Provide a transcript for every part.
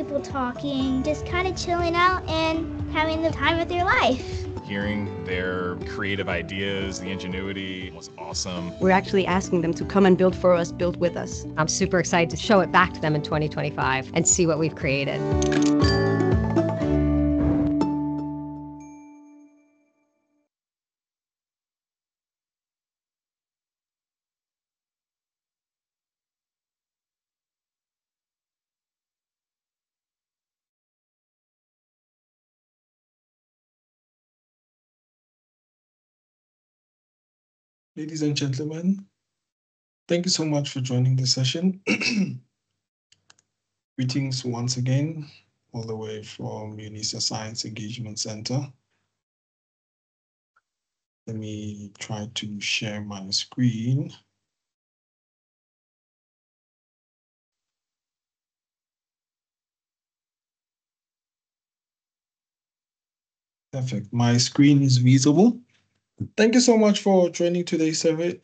people talking, just kind of chilling out and having the time of their life. Hearing their creative ideas, the ingenuity was awesome. We're actually asking them to come and build for us, build with us. I'm super excited to show it back to them in 2025 and see what we've created. Ladies and gentlemen, thank you so much for joining the session. Greetings once again, all the way from UNISA Science Engagement Center. Let me try to share my screen. Perfect, my screen is visible. Thank you so much for joining today's session.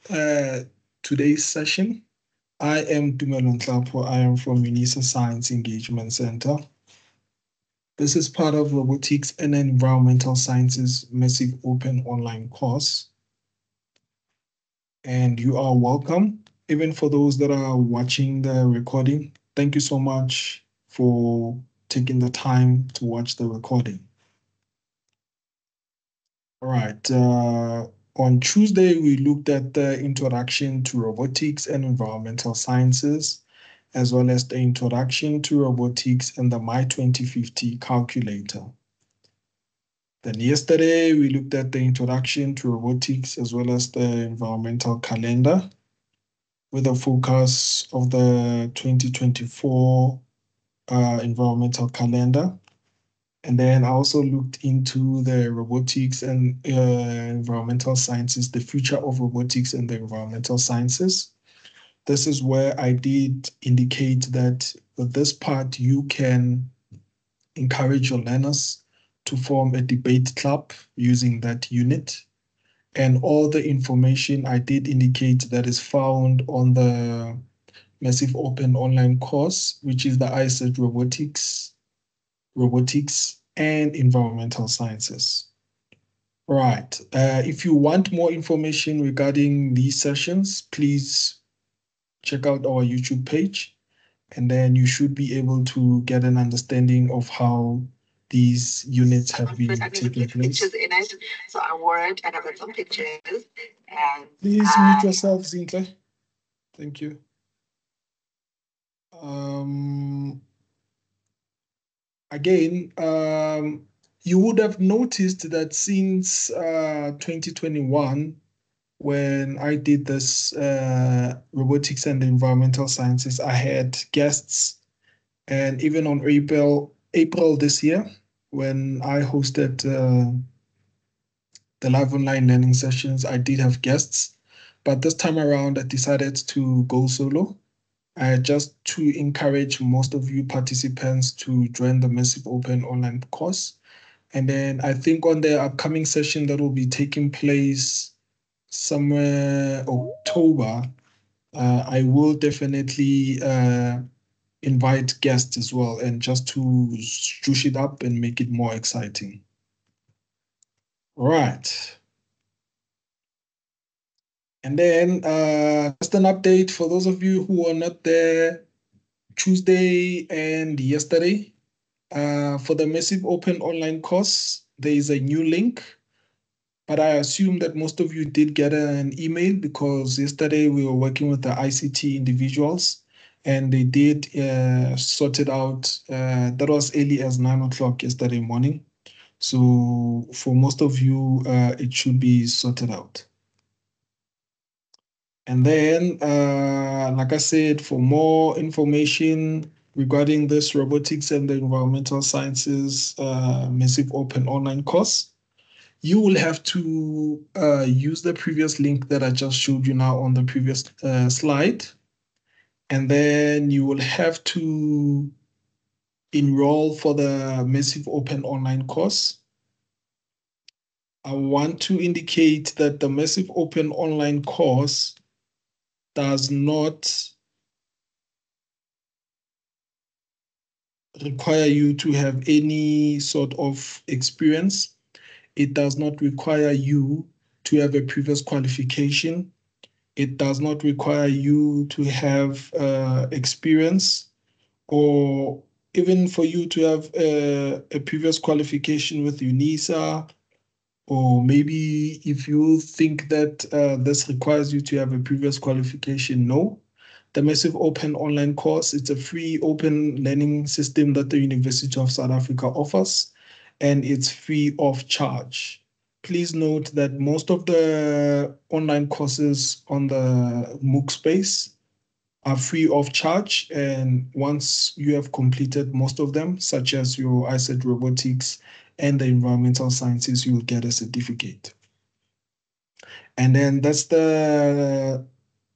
I am Tumelo Nhlapo. I am from UNISA Science Engagement Center. This is part of Robotics and Environmental Sciences Massive Open Online course. And you are welcome. Even for those that are watching the recording, thank you so much for taking the time to watch the recording. All right. On Tuesday, we looked at the introduction to robotics and environmental sciences, as well as the introduction to robotics and the My 2050 calculator. Then yesterday, we looked at the introduction to robotics as well as the environmental calendar, with a focus of the 2024 environmental calendar. And then I also looked into the robotics and environmental sciences, the future of robotics and the environmental sciences. This is where I did indicate that with this part, you can encourage your learners to form a debate club using that unit. And all the information I did indicate that is found on the Massive Open Online course, which is the ISET Robotics and Environmental Sciences. Right. If you want more information regarding these sessions, please check out our YouTube page, and then you should be able to get an understanding of how these units have been taking place. Pictures in it, so I wore it and I've got some pictures. And please mute yourself, Zintle. Thank you. Again, you would have noticed that since 2021, when I did this robotics and environmental sciences, I had guests, and even on April this year, when I hosted the live online learning sessions, I did have guests, but this time around I decided to go solo. Just to encourage most of you participants to join the Massive Open Online course. And then I think on the upcoming session that will be taking place somewhere October, I will definitely invite guests as well, and just to juice it up and make it more exciting. All right. And then just an update for those of you who are not there Tuesday and yesterday. For the Massive Open Online course, there is a new link, but I assume that most of you did get an email, because yesterday we were working with the ICT individuals and they did sort it out. That was early as 9 o'clock yesterday morning. So for most of you, it should be sorted out. And then, like I said, for more information regarding this robotics and the environmental sciences Massive Open Online course, you will have to use the previous link that I just showed you now on the previous slide. And then you will have to enroll for the Massive Open Online course. I want to indicate that the Massive Open Online course does not require you to have any sort of experience. It does not require you to have a previous qualification. It does not require you to have experience, or even for you to have a previous qualification with UNISA, or maybe if you think that this requires you to have a previous qualification. No. The Massive Open online course, it's a free open learning system that the University of South Africa offers, and it's free of charge. Please note that most of the online courses on the MOOC space are free of charge, and once you have completed most of them, such as your ISET robotics and the environmental sciences, you will get a certificate. And then that's the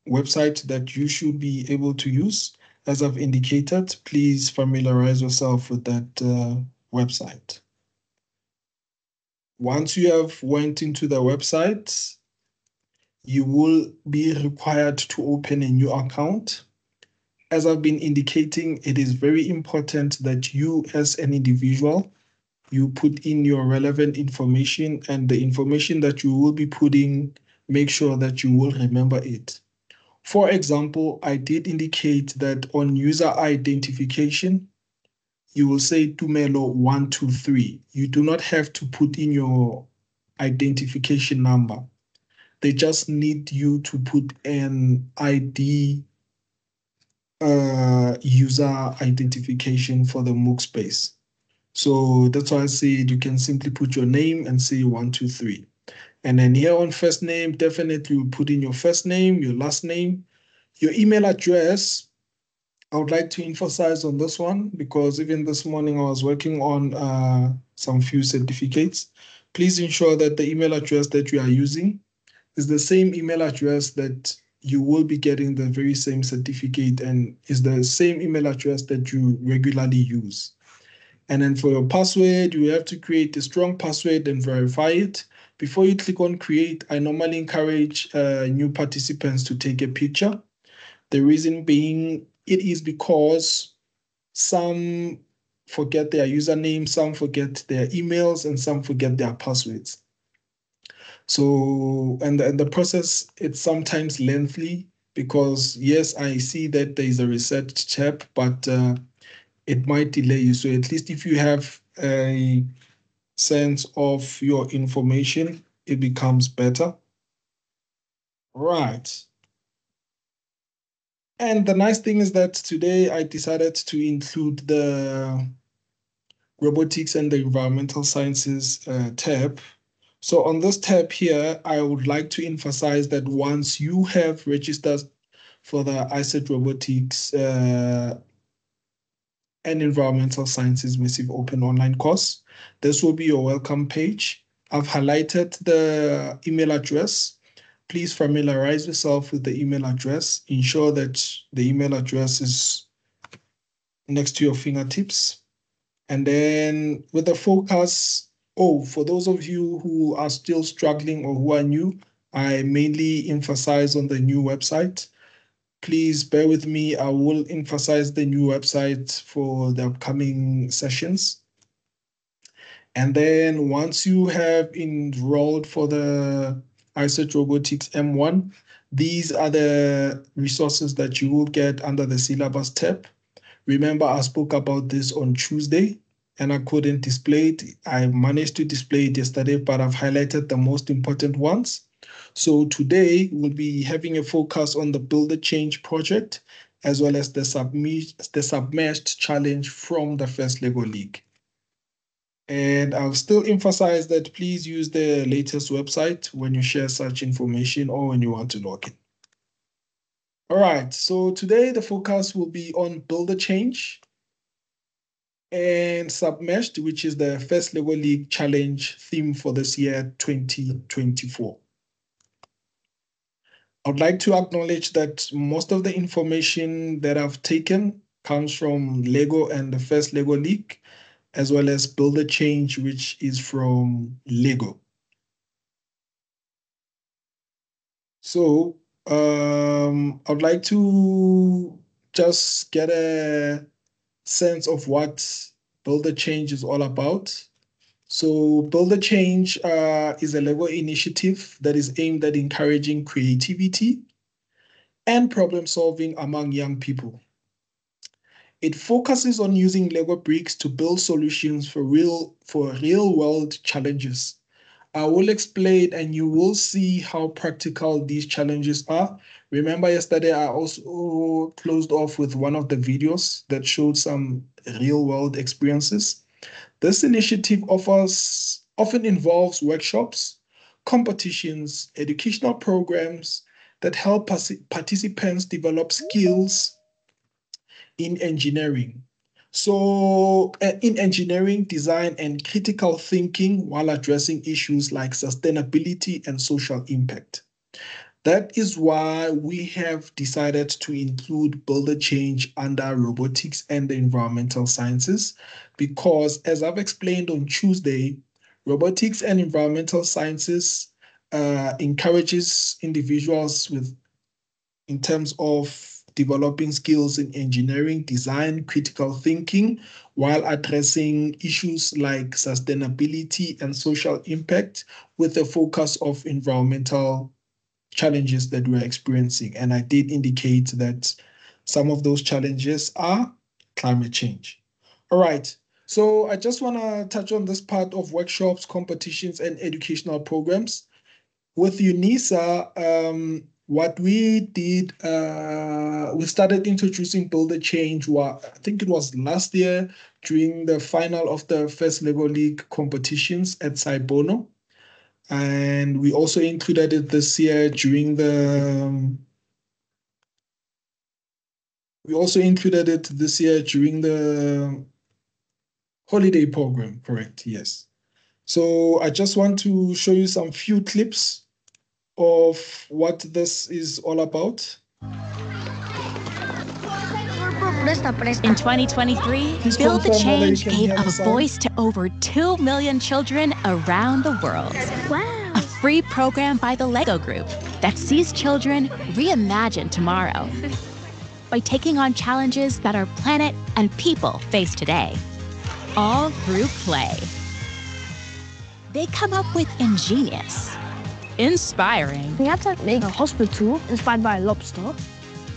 website that you should be able to use. As I've indicated, please familiarize yourself with that website. Once you have went into the website, you will be required to open a new account. As I've been indicating, it is very important that you as an individual, you put in your relevant information, and the information that you will be putting, make sure that you will remember it. For example, I did indicate that on user identification, you will say Tumelo 123. You do not have to put in your identification number. They just need you to put an ID user identification for the MOOC space. So that's why I said you can simply put your name and say 123. And then here on first name, definitely you put in your first name, your last name, your email address. I would like to emphasize on this one because even this morning I was working on some few certificates. Please ensure that the email address that you are using is the same email address that you will be getting the very same certificate, and is the same email address that you regularly use. And then for your password, you have to create a strong password and verify it. Before you click on create, I normally encourage new participants to take a picture. The reason being, it is because some forget their username, some forget their emails, and some forget their passwords. So, and the process, it's sometimes lengthy because, yes, I see that there is a reset tab, but it might delay you. So at least if you have a sense of your information, it becomes better. Right. And the nice thing is that today I decided to include the robotics and the environmental sciences tab. So on this tab here, I would like to emphasize that once you have registered for the ISET robotics and environmental sciences massive open online course, this will be your welcome page. I've highlighted the email address. Please familiarize yourself with the email address. Ensure that the email address is next to your fingertips. And then with the focus, for those of you who are still struggling or who are new, I mainly emphasize on the new website. Please bear with me. I will emphasize the new website for the upcoming sessions. And then once you have enrolled for the ISET Robotics M1, these are the resources that you will get under the syllabus tab. Remember, I spoke about this on Tuesday and I couldn't display it. I managed to display it yesterday, but I've highlighted the most important ones. So today we'll be having a focus on the Build a Change project, as well as the Submerged Challenge from the First Lego League. And I'll still emphasize that please use the latest website when you share such information or when you want to log in. All right, so today the focus will be on Build a Change and Submerged, which is the First Lego League Challenge theme for this year, 2024. I'd like to acknowledge that most of the information that I've taken comes from Lego and the First Lego League, as well as Build a Change, which is from Lego. So I'd like to just get a sense of what Build the Change is all about. So Build the Change is a Lego initiative that is aimed at encouraging creativity and problem solving among young people. It focuses on using Lego bricks to build solutions for real world challenges. I will explain and you will see how practical these challenges are. Remember yesterday I also closed off with one of the videos that showed some real world experiences. This initiative often involves workshops, competitions, educational programs that help participants develop skills in engineering. So in engineering, design, and critical thinking while addressing issues like sustainability and social impact. That is why we have decided to include Builder Change under robotics and the environmental sciences, because as I've explained on Tuesday, robotics and environmental sciences encourages individuals in terms of developing skills in engineering, design, critical thinking, while addressing issues like sustainability and social impact with a focus of environmental challenges that we're experiencing. And I did indicate that some of those challenges are climate change. All right. So I just want to touch on this part of workshops, competitions, and educational programs. With UNISA, what we did, we started introducing Builder Change, I think it was last year during the final of the first Lego League competitions at Saibono. And we also included it this year during the holiday program, correct? Yes. So I just want to show you some few clips of what this is all about. In 2023, Please Build the confirm whether you Change can gave hear a the sound. voice to over 2 million children around the world. Wow. A free program by the Lego Group that sees children reimagine tomorrow by taking on challenges that our planet and people face today, all through play. They come up with ingenious, inspiring, We had to make a hospital inspired by a lobster.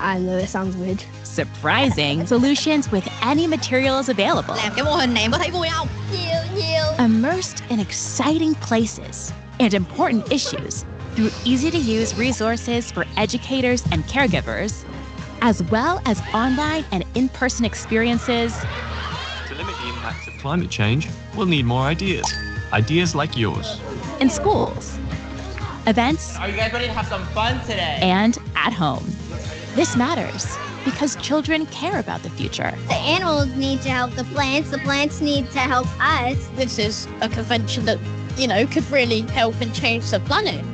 I know it sounds weird. surprising solutions with any materials available. Làm cái mô hình này em có thấy vui không? Immersed in exciting places and important issues through easy-to-use resources for educators and caregivers, as well as online and in-person experiences. To limit the impact of climate change, we'll need more ideas. Ideas like yours. In schools, events, Are you guys ready to have some fun today? and at home. This matters because children care about the future. The animals need to help the plants need to help us. This is a convention that, could really help and change the planet.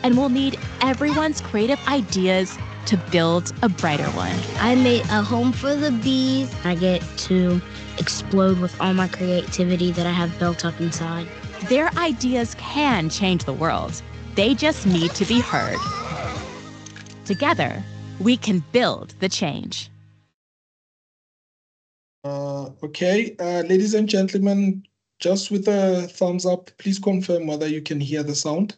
And we'll need everyone's creative ideas to build a brighter one. I made a home for the bees. I get to explode with all my creativity that I have built up inside. Their ideas can change the world. They just need to be heard. Together, we can build the change. Okay, ladies and gentlemen, just with a thumbs up, please confirm whether you can hear the sound.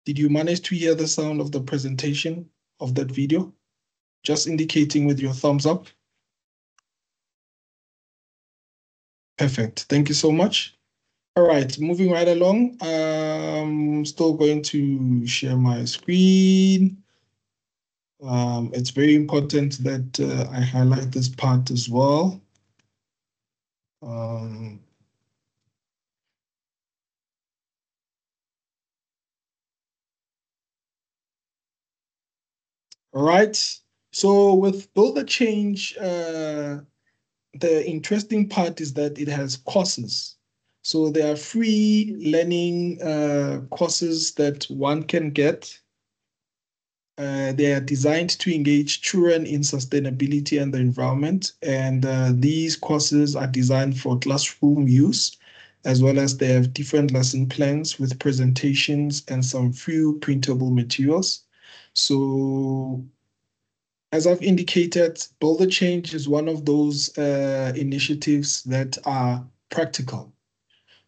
Did you manage to hear the sound of the presentation of that video? Just indicating with your thumbs up. Perfect, thank you so much. All right, moving right along. I'm still going to share my screen. It's very important that I highlight this part as well. All right, so with Build a Change, the interesting part is that it has courses. So there are free learning courses that one can get. They are designed to engage children in sustainability and the environment. And these courses are designed for classroom use, as well as they have different lesson plans with presentations and some few printable materials. So As I've indicated, Build the Change is one of those initiatives that are practical.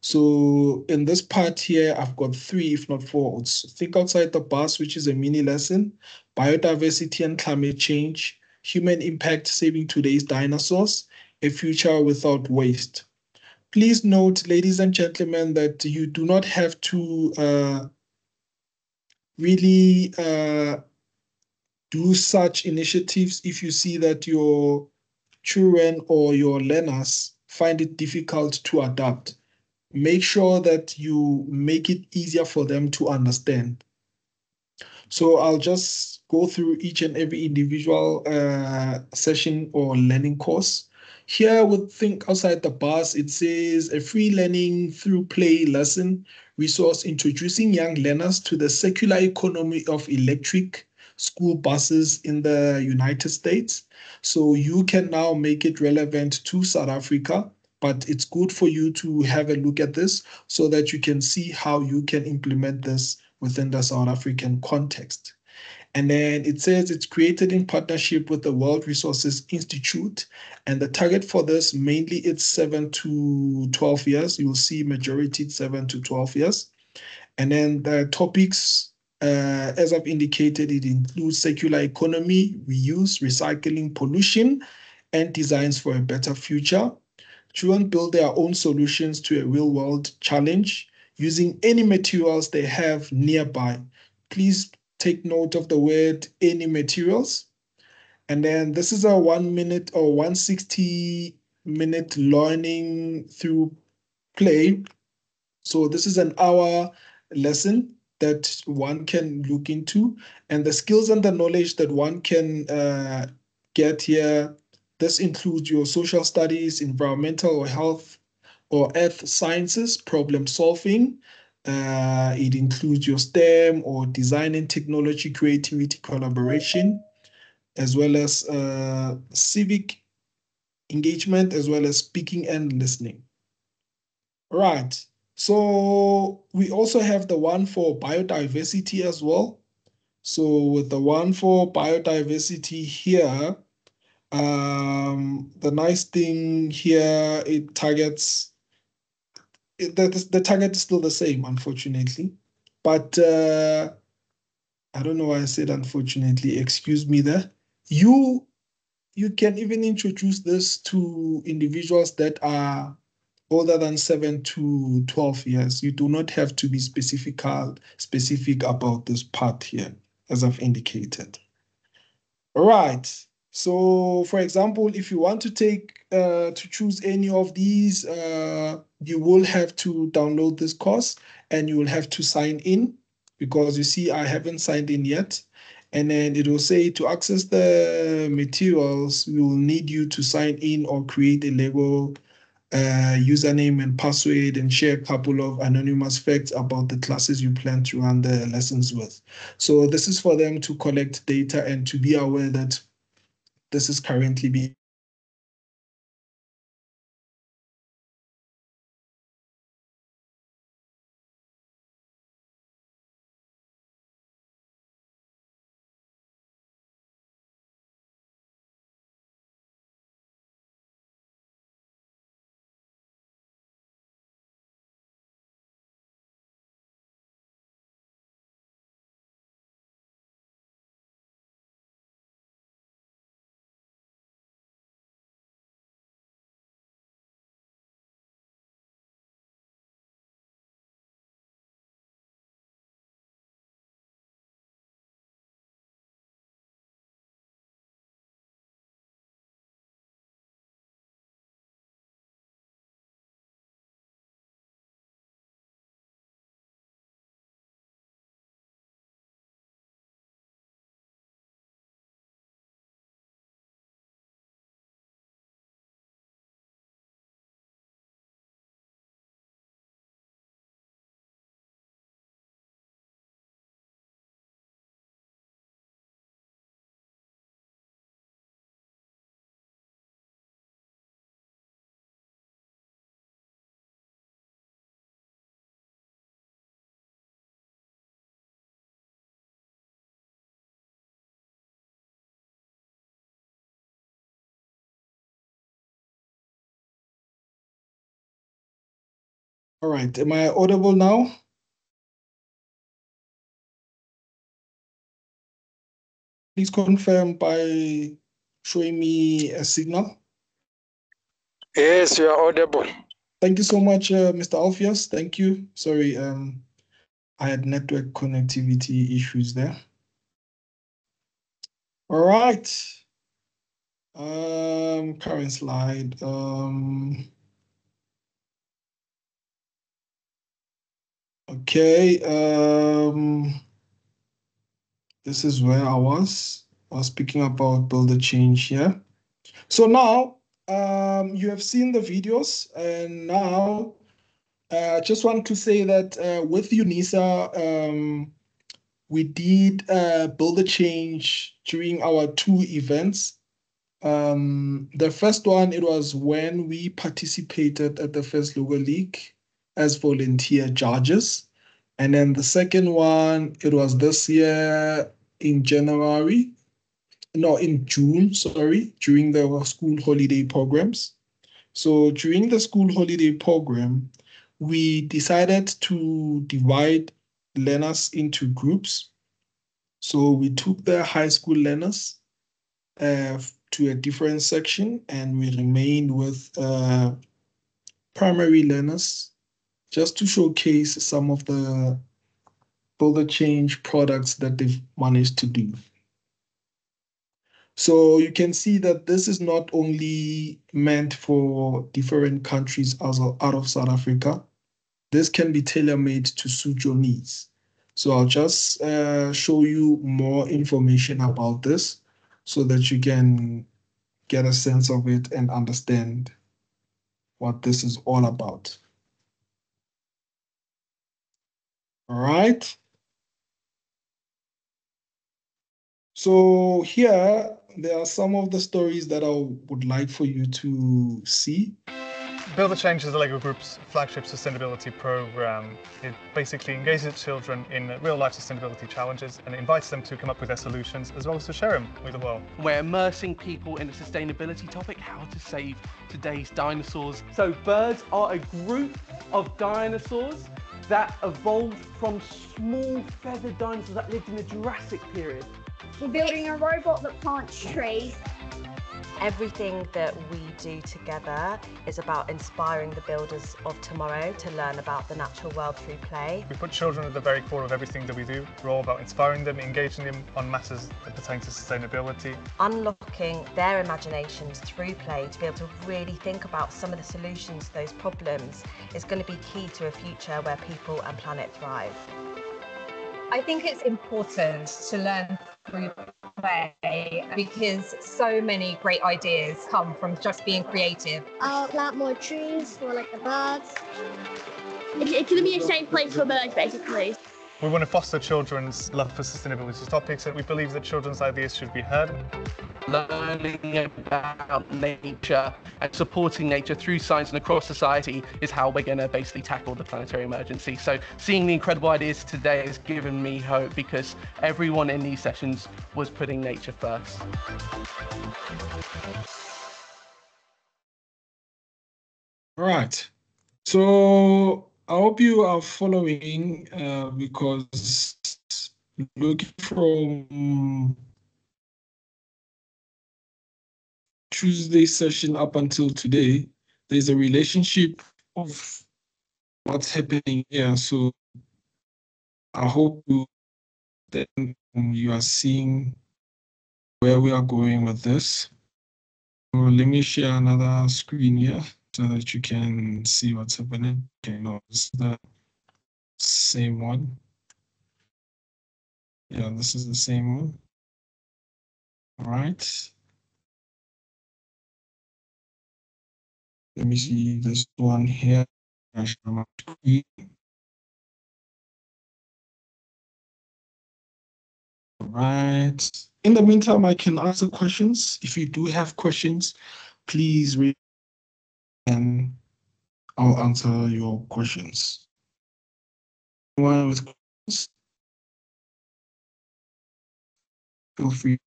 So in this part here, I've got 3, if not 4. It's Think Outside the Box, which is a mini lesson, biodiversity and climate change, human impact saving today's dinosaurs, a future without waste. Please note, ladies and gentlemen, that you do not have to really do such initiatives if you see that your children or your learners find it difficult to adapt. Make sure that you make it easier for them to understand. So I'll just go through each and every individual session or learning course. Here with Think Outside the Box, it says a free learning through play lesson resource introducing young learners to the circular economy of electric school buses in the United States. So you can now make it relevant to South Africa, but it's good for you to have a look at this so that you can see how you can implement this within the South African context. And then it says it's created in partnership with the World Resources Institute. And the target for this, mainly it's 7 to 12 years. You'll see majority it's 7 to 12 years. And then the topics, as I've indicated, it includes circular economy, reuse, recycling, pollution, and designs for a better future. Children build their own solutions to a real-world challenge using any materials they have nearby. Please take note of the word any materials. And then this is a 1 minute or 160-minute learning through play. So this is an hour lesson that one can look into, and the skills and the knowledge that one can get here. This includes your social studies, environmental or health or earth sciences, problem solving. It includes your STEM or design and technology, creativity, collaboration, as well as civic engagement, as well as speaking and listening. Right. So we also have the one for biodiversity as well. So with the one for biodiversity here, the nice thing here, it targets, the target is still the same, unfortunately. But I don't know why I said unfortunately, excuse me there. You can even introduce this to individuals that are older than 7 to 12 years. You do not have to be specific about this part here, as I've indicated. All right. So, for example, if you want to choose any of these, you will have to download this course and you will have to sign in, because you see, I haven't signed in yet. And then it will say to access the materials, we will need you to sign in or create a Lego username and password and share a couple of anonymous facts about the classes you plan to run the lessons with. So this is for them to collect data and to be aware that this is currently being All right, am I audible now? Please confirm by showing me a signal. Yes, you are audible. Thank you so much, Mr. Alpheus. Thank you. Sorry, I had network connectivity issues there. All right. Current slide. Okay. This is where I was. I was speaking about build a change here. So now, you have seen the videos, and now I just want to say that with UNISA, we did build a change during our 2 events. The first one, it was when we participated at the First Logo League as volunteer judges. And then the second one, it was this year in June, sorry, during the school holiday programs. So during the school holiday program, we decided to divide learners into groups. So we took the high school learners to a different section, and we remained with primary learners just to showcase some of the Build a Change products that they've managed to do. So you can see that this is not only meant for different countries out of South Africa. This can be tailor-made to suit your needs. So I'll just show you more information about this so that you can get a sense of it and understand what this is all about. All right. So here, there are some of the stories that I would like for you to see. Build a Change is the LEGO Group's flagship sustainability program. It basically engages children in real-life sustainability challenges and invites them to come up with their solutions as well as to share them with the world. We're immersing people in a sustainability topic, how to save today's dinosaurs. So birds are a group of dinosaurs that evolved from small feathered dinosaurs that lived in the Jurassic period. We're building a robot that plants trees. Everything that we do together is about inspiring the builders of tomorrow to learn about the natural world through play. We put children at the very core of everything that we do. We're all about inspiring them, engaging them on matters that pertain to sustainability. Unlocking their imaginations through play to be able to really think about some of the solutions to those problems is going to be key to a future where people and planet thrive. I think it's important to learn through play because so many great ideas come from just being creative. I'll plant more trees for like the birds. It's going to be a safe place for birds, basically. We want to foster children's love for sustainability topics, and we believe that children's ideas should be heard. Learning about nature and supporting nature through science and across society is how we're going to basically tackle the planetary emergency. So seeing the incredible ideas today has given me hope because everyone in these sessions was putting nature first. All right. So I hope you are following because looking from Tuesday session up until today, there's a relationship of what's happening here. So I hope that you are seeing where we are going with this. So let me share another screen here so that you can see what's happening. Okay, no, this is the same one. Yeah, this is the same one. All right. Let me see this one here. Right. In the meantime, I can answer questions. If you do have questions, please read and I'll answer your questions. Anyone with questions? Feel free.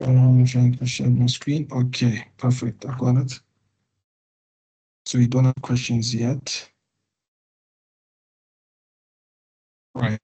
I'm trying to share my screen. Okay, perfect. I got it. So we don't have questions yet. Right.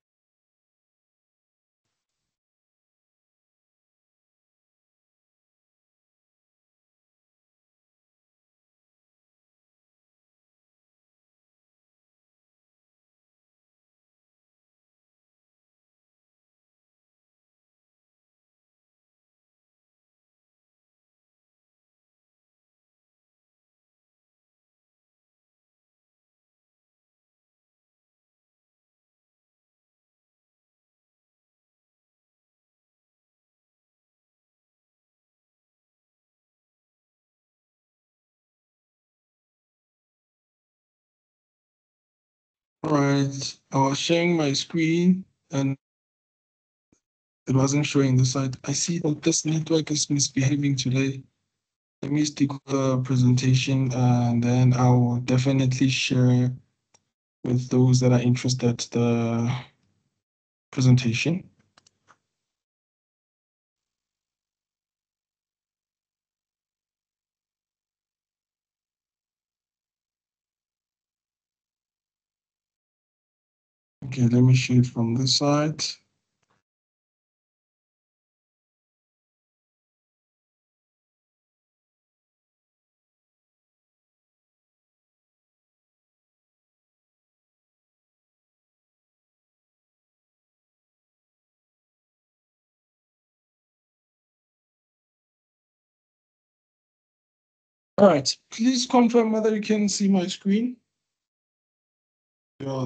All right, I was sharing my screen and it wasn't showing the site. I see that this network is misbehaving today. Let me stick with the presentation and then I will definitely share with those that are interested the presentation. Okay, let me share it from this side. All right, please confirm whether you can see my screen.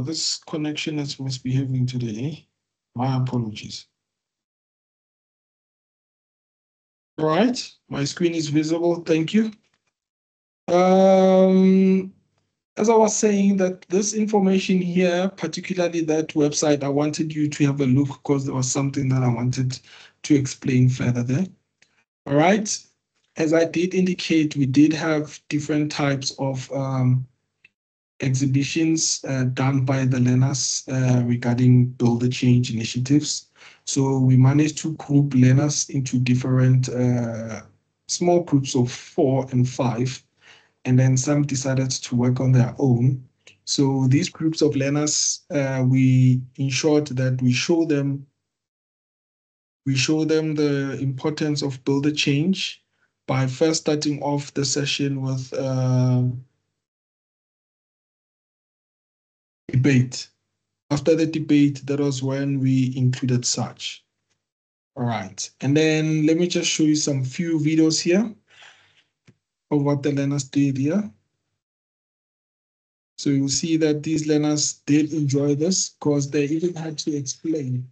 This connection is misbehaving today. My apologies. All right, my screen is visible. Thank you. As I was saying, that this information here, particularly that website, I wanted you to have a look because there was something that I wanted to explain further there. All right. As I did indicate, we did have different types of exhibitions done by the learners regarding Build the Change initiatives. So we managed to group learners into different small groups of 4 and 5, and then some decided to work on their own. So these groups of learners, we ensured that we show them the importance of Build a Change by first starting off the session with debate. After the debate, that was when we included such. All right, and then let me just show you some few videos here of what the learners did here. So you'll see that these learners did enjoy this because they even had to explain.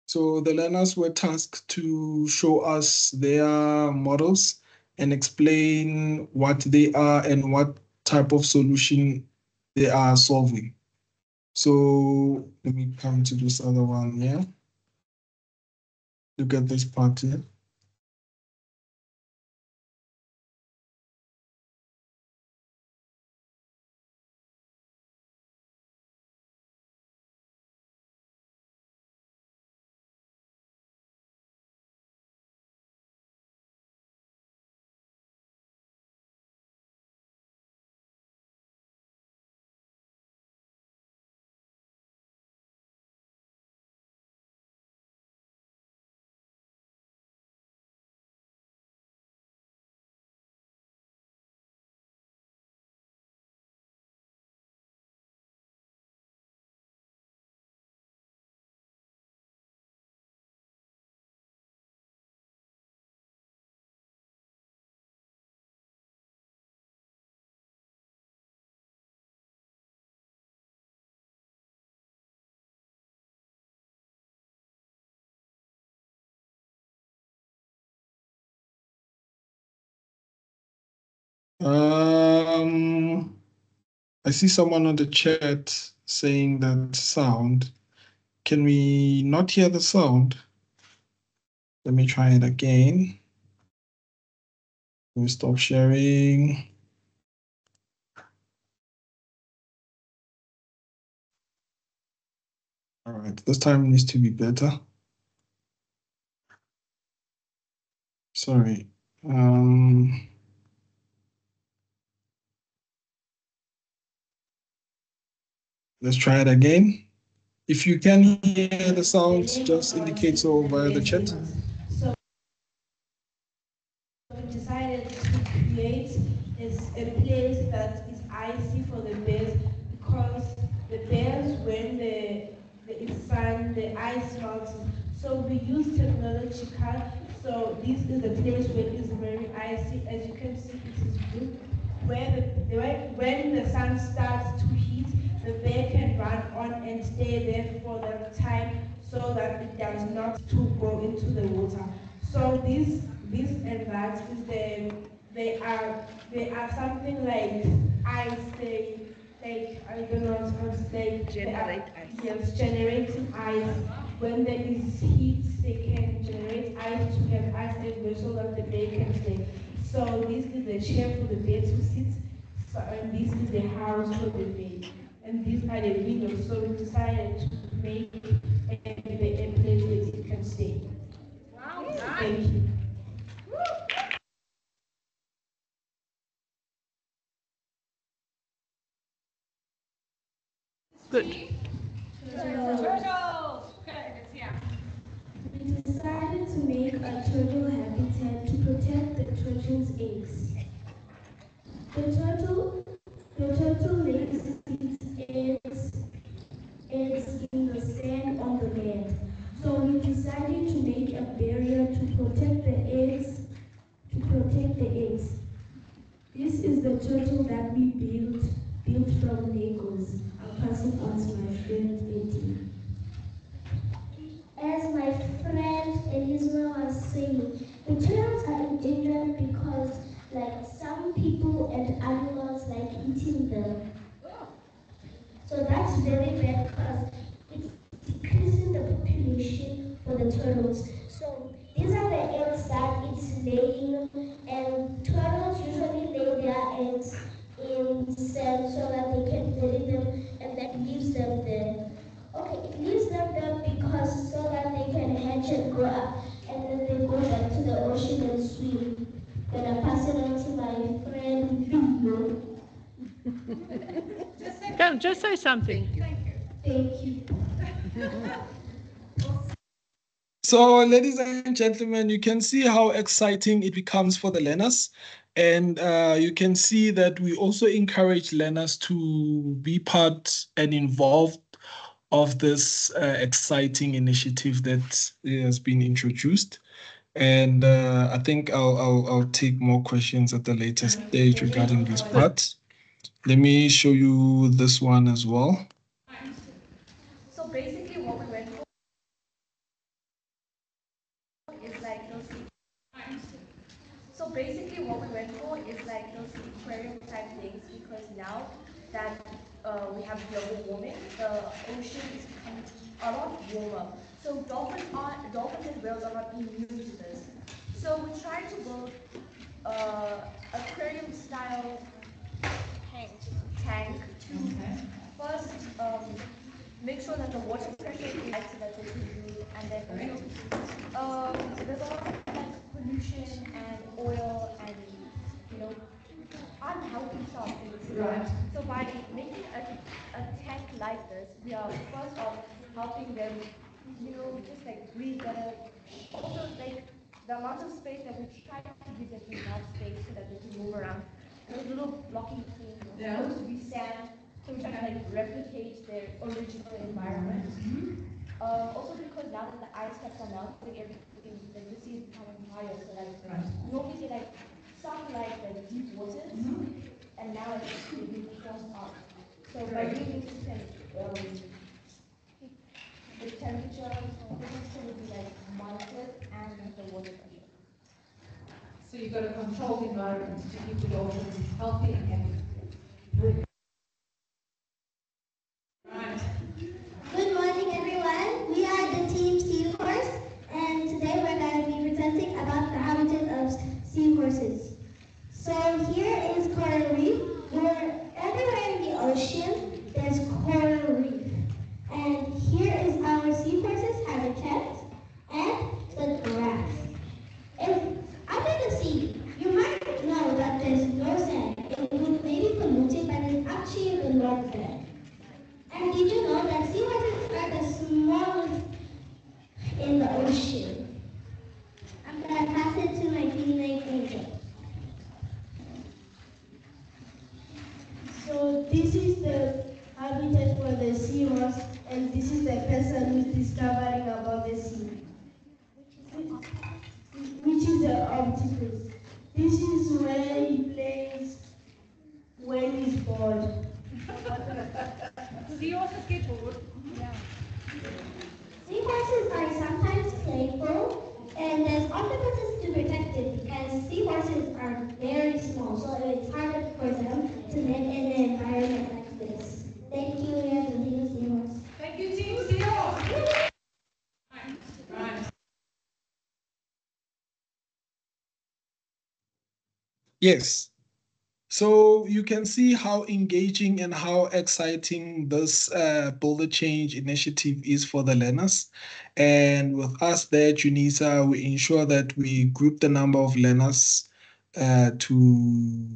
So the learners were tasked to show us their models and explain what they are and what type of solution they are solving. So let me come to this other one here. Look at this part here. I see someone on the chat saying that sound. Can we not hear the sound? Let me try it again. Let me stop sharing. All right, this time needs to be better. Sorry. Let's try it again. If you can hear the sounds, just indicate so via the chat. So we decided to create is a place that is icy for the bears, because the bears, when it's sun, the ice melts. So we use technological. So this is a place where it is very icy. As you can see, it is blue. When the sun starts to heat, the bear can run on and stay there for the time, so that it does not to go into the water. So this and that is they are something like ice. They like, I don't know how to say. Generate ice. Yes, generating ice. When there is heat, they can generate ice to have ice everywhere so that the bear can stay. So this is the chair for the bear to sit. So, and this is the house for the bear. And these are the windows. So we decided to make a place where it can stay. Wow, nice. Thank you. Good. Turtles! Okay, it's here. We decided to make a turtle habitat to protect the turtle's eggs. The turtle lays its eggs in the sand on the land. So we decided to make a barrier to protect the eggs. This is the turtle that we built from Legos. I'll pass it on to my friend Betty. As my friend Elizabeth was saying, the turtles are endangered because some people and animals like eating them. So that's very bad because it's decreasing the population for the turtles. So these are the eggs that it's laying, and turtles usually lay their eggs in sand so that they can bury them, and that leaves them there. Okay, it leaves them there because so that they can hatch and grow up, and then they go back to the ocean and swim. Then I pass it on to my friend Leo. Just say something. Thank you. So, ladies and gentlemen, you can see how exciting it becomes for the learners. And you can see that we also encourage learners to be part and involved of this exciting initiative that has been introduced. And I think I'll take more questions at the later stage regarding this part. Let me show you this one as well. So basically what we went for is like those aquarium type things, because now that we have global warming, the ocean is becoming a lot warmer. So dolphins and whales are not immune to this. So we tried to build aquarium style tank to first make sure that the water pressure is right so that they can breathe, and then there's a lot of pollution and oil and unhealthy stuff in the sea. Right. So by making a tank like this, we are first off helping them, just like breathe better. Also, like the amount of space that we try to give them enough space so that they can move around. There's little blocking things. Yeah. Supposed to be sand, so we try to replicate their original environment. Also because now that the ice caps are melting, everything the sea is becoming higher. So we normally see some deep waters, and now it's being forced out. So by doing this, you can keep the temperature, will be monitored, and the water pressure. So you've got a controlled environment to keep the dolphins healthy and happy. Right. Good morning, everyone. We are the Team Seahorse, and today we're going to be presenting about the habitat of seahorses. So here is coral reef. Everywhere in the ocean, there's coral reef. And here is So this is the habitat for the seahorse, and this is the person who's discovering about the sea, which is the octopus. This is where he plays when he's bored. Seahorses get bored. Yeah. Seahorses are sometimes playful, and there's octopuses to protect it because seahorses are very small, so it's harder for them to live in an environment like this. Thank you, we are the Team Seahorse. Thank you, Team Seahorse. Right. Yes. So you can see how engaging and how exciting this Builder Change initiative is for the learners. And with us there at UNISA, we ensure that we group the number of learners to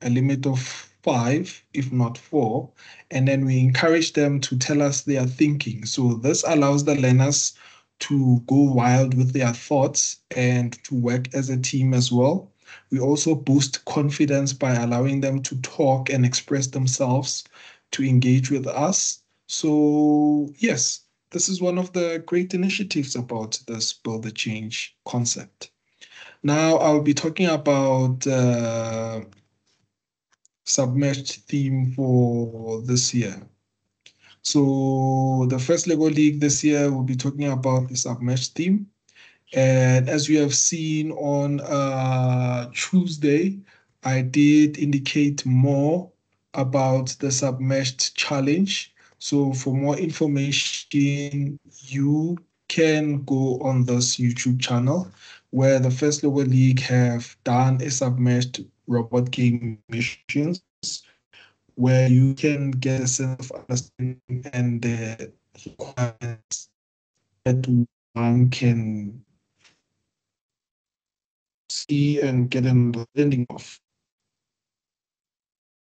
a limit of 5, if not 4. And then we encourage them to tell us their thinking. So this allows the learners to go wild with their thoughts and to work as a team as well. We also boost confidence by allowing them to talk and express themselves, to engage with us. So yes, this is one of the great initiatives about this Build the Change concept. Now I'll be talking about submerged theme for this year. So the first Lego League this year, we'll be talking about the submerged theme. And as you have seen on Tuesday, I did indicate more about the submerged challenge. So for more information, you can go on this YouTube channel where the First Logo League have done a submerged robot game missions where you can get a sense of understanding and the requirements that one can see and get an understanding of.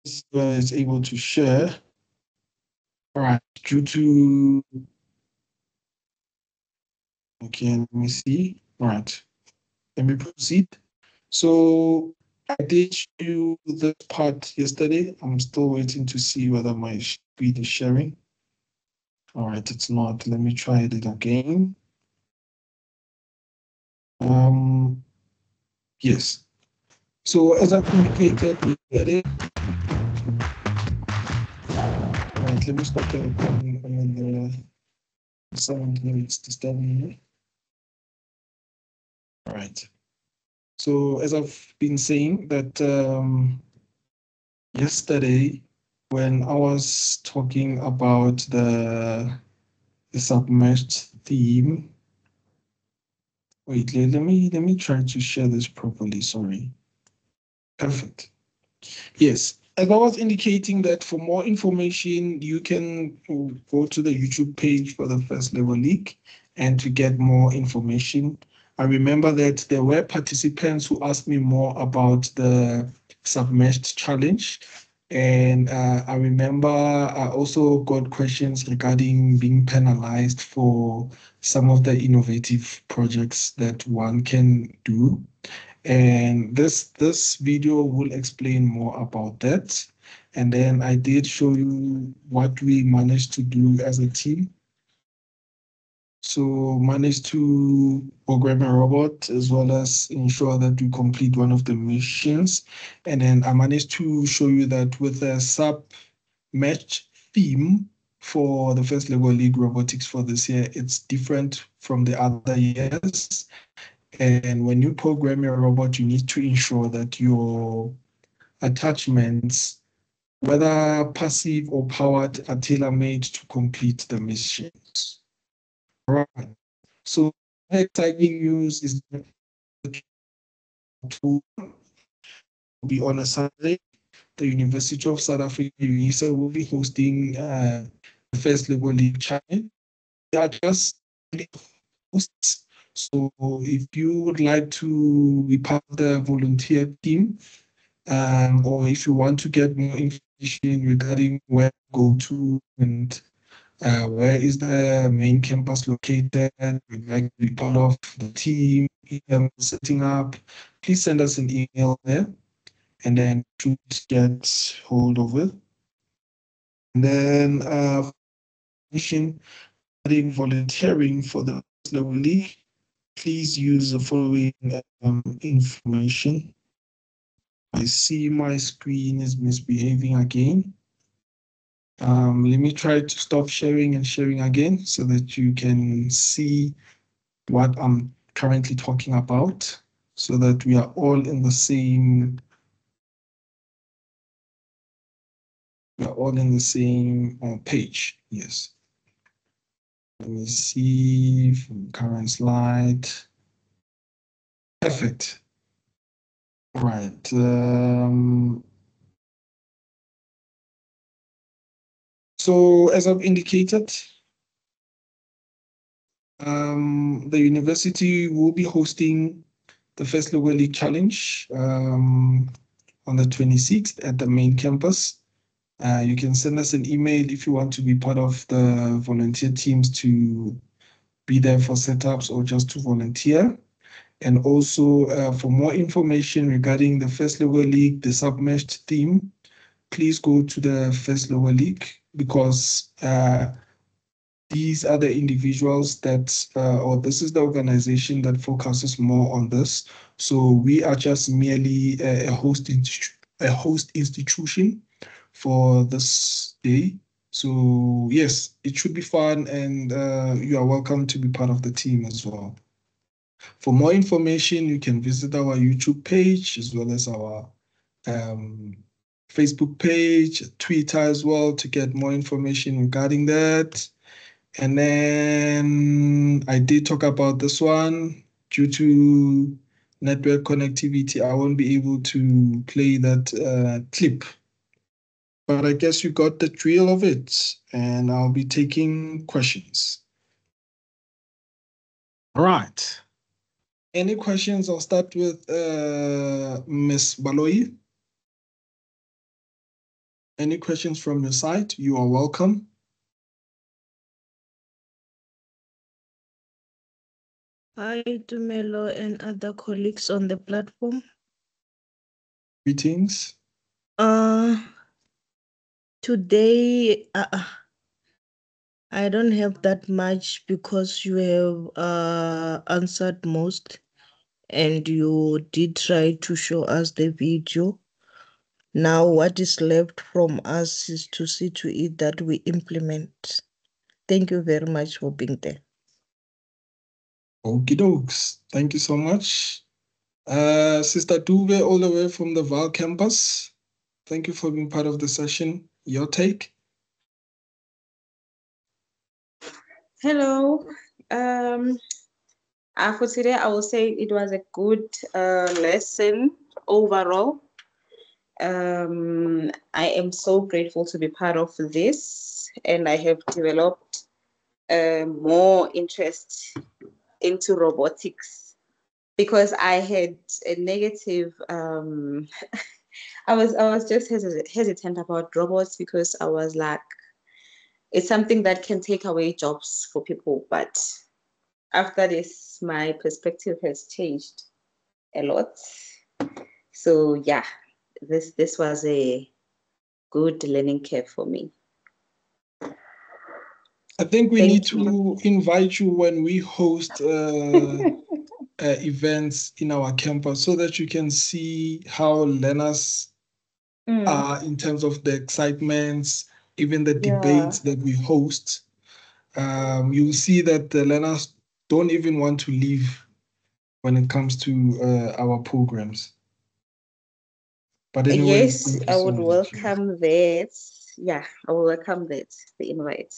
This is where it's able to share. All right, due to, okay, let me see. All right, let me proceed. So I did show you this part yesterday. I'm still waiting to see whether my screen is sharing. All right, it's not. Let me try it again. Yes. So as I've indicated, we get it. All right, let me stop the recording and the sound here is disturbing me. All right. So as I've been saying that yesterday, when I was talking about the submerged theme, wait, let me try to share this properly. Sorry. Perfect. Yes, as I was indicating that for more information, you can go to the YouTube page for the First Level League and to get more information. I remember that there were participants who asked me more about the submerged challenge. And I remember I also got questions regarding being penalized for some of the innovative projects that one can do. And this video will explain more about that. And then I did show you what we managed to do as a team. So managed to program a robot as well as ensure that we complete one of the missions. And then I managed to show you that with a sub-match theme for the First Lego League Robotics for this year, it's different from the other years. And when you program your robot, you need to ensure that your attachments, whether passive or powered, are tailor-made to complete the missions. Right. So exciting news is that to be on a Saturday, the University of South Africa, UNISA, will be hosting the First Lego League Challenge. They are just hosts. So if you would like to be part of the volunteer team, or if you want to get more information regarding where to go to and where is the main campus located, we'd like to be part of the team, setting up, please send us an email there and then to get hold of it. And then regarding volunteering for the first level league, please use the following information. I see my screen is misbehaving again. Let me try to stop sharing and sharing again so that you can see what I'm currently talking about, so that we are all in the same page. Yes. Let me see from current slide. Perfect. Right. So as I've indicated, the university will be hosting the First Level League Challenge on the 26th at the main campus. You can send us an email if you want to be part of the volunteer teams to be there for setups or just to volunteer. And also for more information regarding the First Level League, the submerged team, please go to the First Level League, because these are the individuals that, or this is the organization that focuses more on this. So we are just merely a host institution for this day. So yes, it should be fun, and you are welcome to be part of the team as well. For more information, you can visit our YouTube page as well as our Facebook page, Twitter as well, to get more information regarding that. And then I did talk about this one. Due to network connectivity, I won't be able to play that clip. But I guess you got the drill of it, and I'll be taking questions. All right. Any questions? I'll start with Ms. Baloyi. Any questions from your side? You are welcome. Hi, Tumelo and other colleagues on the platform. Greetings. Today, I don't have that much because you have answered most, and you did try to show us the video. Now, what is left from us is to see to it that we implement. Thank you very much for being there. Okie dokes. Thank you so much. Sister Dube, all the way from the Val campus. Thank you for being part of the session. Your take? Hello. For today, I will say it was a good lesson overall. I am so grateful to be part of this, and I have developed more interest into robotics, because I had a negative. I was just hesitant about robots, because I was like, it's something that can take away jobs for people. But after this, my perspective has changed a lot. So yeah, this was a good learning curve for me. I think we need to invite you when we host events in our campus, so that you can see how learners are in terms of the excitements, even the debates that we host. You'll see that the learners don't even want to leave when it comes to our programs. But anyway, yes, I would welcome that. Yeah, I will welcome that, the invite.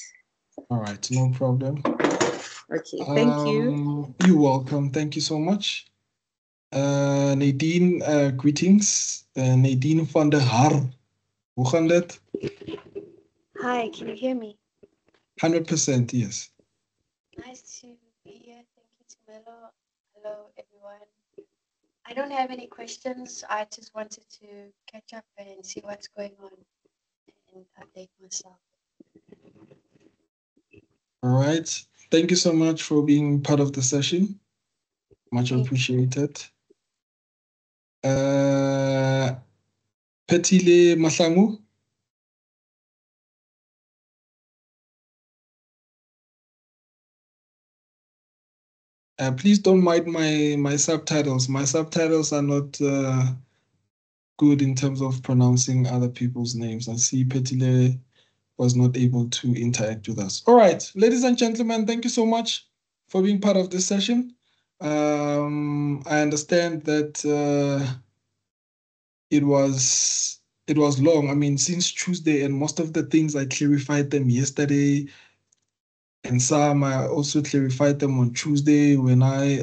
All right, no problem. Okay, thank you. You're welcome. Thank you so much. Nadine, greetings. Nadine van der Haar. Hoe gaan dit? Hi, can you hear me? 100%, yes. Nice to be here. Thank you, Tumelo. Hello, everyone. I don't have any questions. I just wanted to catch up and see what's going on and update myself. All right. Thank you so much for being part of the session. Much appreciated. Petile Mahlangu. Please don't mind my subtitles. My subtitles are not good in terms of pronouncing other people's names. I see Petile was not able to interact with us. All right, ladies and gentlemen, thank you so much for being part of this session. I understand that it was long. I mean, since Tuesday, and most of the things I clarified them yesterday, and some I also clarified them on Tuesday when I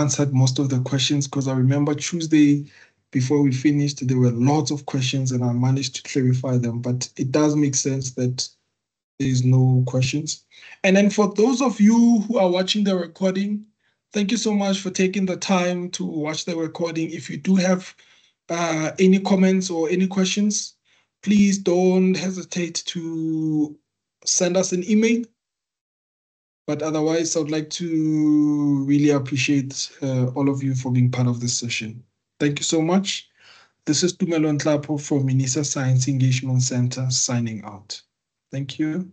answered most of the questions, because I remember Tuesday before we finished, there were lots of questions and I managed to clarify them. But it does make sense that there is no questions. And then for those of you who are watching the recording, thank you so much for taking the time to watch the recording. If you do have any comments or any questions, please don't hesitate to send us an email. But otherwise, I would like to really appreciate all of you for being part of this session. Thank you so much. This is Tumelo Nhlapo from MINISA Science Engagement Center signing out. Thank you.